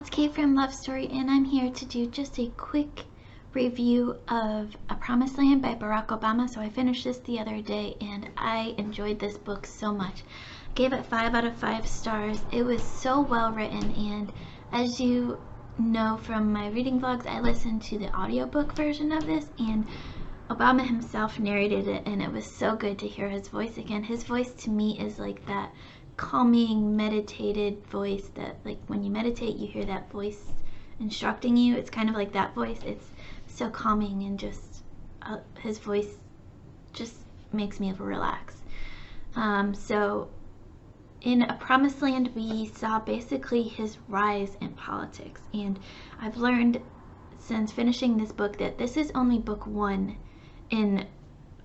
It's Kate from LoveStory, and I'm here to do just a quick review of A Promised Land by Barack Obama. So I finished this the other day, and I enjoyed this book so much. I gave it 5 out of 5 stars. It was so well written, and as you know from my reading vlogs, I listened to the audiobook version of this, and Obama himself narrated it, and it was so good to hear his voice again. His voice to me is like that calming, meditated voice that, like, when you meditate, you hear that voice instructing you. It's kind of like that voice. It's so calming, and just his voice just makes me relax. So in A Promised Land, we saw basically his rise in politics, and I've learned since finishing this book that this is only book 1 in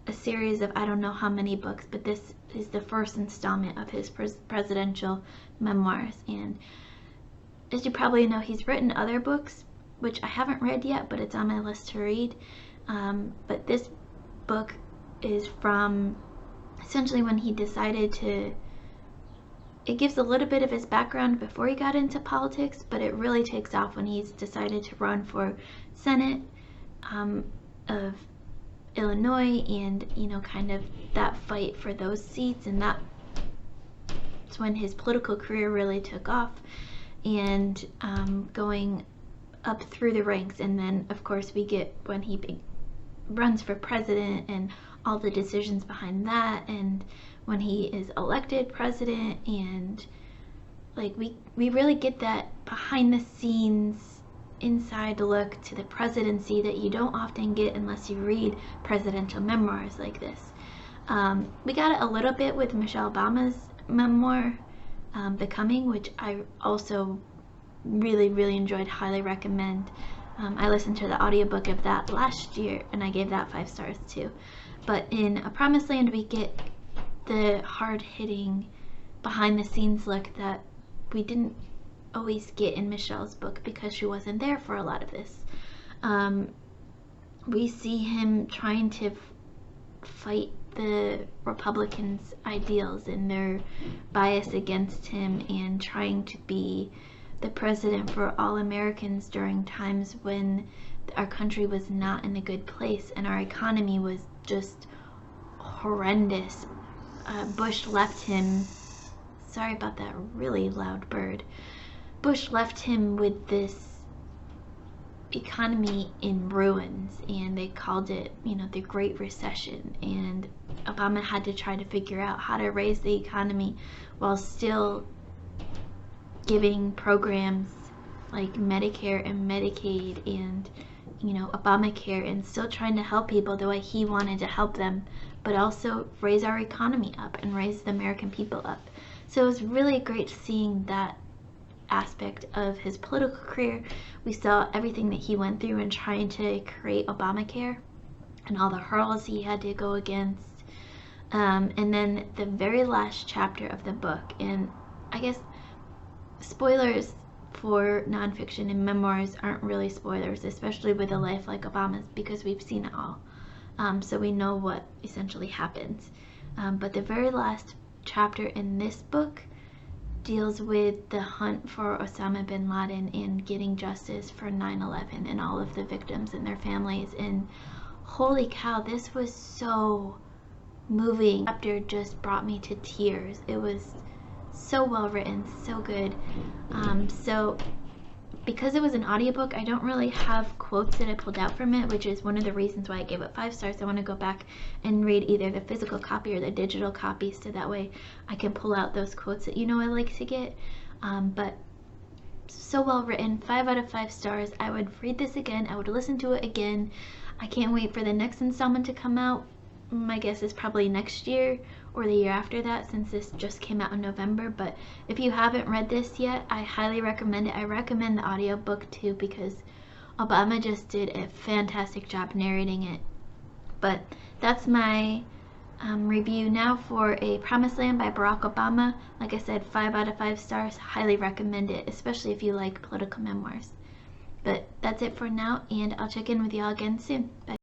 a series of I don't know how many books, but this is the first installment of his presidential memoirs. And as you probably know, he's written other books which I haven't read yet, but it's on my list to read. But this book is from essentially when he decided to, it gives a little bit of his background before he got into politics, but it really takes off when he's decided to run for Senate of Illinois, and kind of that fight for those seats, and that's when his political career really took off, and going up through the ranks. And then of course we get when he runs for president and all the decisions behind that, and when he is elected president, and like we really get that behind the scenes inside look to the presidency that you don't often get unless you read presidential memoirs like this. We got it a little bit with Michelle Obama's memoir, Becoming, which I also really enjoyed, highly recommend. I listened to the audiobook of that last year, and I gave that 5 stars too. But in A Promised Land, we get the hard-hitting, behind-the-scenes look that we didn't always get in Michelle's book because she wasn't there for a lot of this. We see him trying to fight the Republicans' ideals and their bias against him, and trying to be the president for all Americans during times when our country was not in a good place and our economy was just horrendous. Bush left him, sorry about that really loud bird. Bush left him with this economy in ruins, and they called it, the Great Recession, and Obama had to try to figure out how to raise the economy while still giving programs like Medicare and Medicaid and Obamacare, and still trying to help people the way he wanted to help them, but also raise our economy up and raise the American people up. So it was really great seeing that aspect of his political career. We saw everything that he went through in trying to create Obamacare and all the hurdles he had to go against. And then the very last chapter of the book, and I guess spoilers for nonfiction and memoirs aren't really spoilers, especially with a life like Obama's, because we've seen it all. So we know what essentially happens. But the very last chapter in this book deals with the hunt for Osama bin Laden and getting justice for 9/11 and all of the victims and their families. And holy cow, this was so moving. The chapter just brought me to tears. It was so well written, so good. So because it was an audiobook, I don't really have quotes that I pulled out from it, which is one of the reasons why I gave it 5 stars. I want to go back and read either the physical copy or the digital copy, so that way I can pull out those quotes that I like to get. But so well written, 5 out of 5 stars. I would read this again. I would listen to it again. I can't wait for the next installment to come out. My guess is probably next year or the year after that, since this just came out in November. But if you haven't read this yet, I highly recommend it. I recommend the audiobook too, because Obama just did a fantastic job narrating it. But that's my review now for A Promised Land by Barack Obama. Like I said, 5 out of 5 stars. Highly recommend it, especially if you like political memoirs. But that's it for now, and I'll check in with y'all again soon. Bye.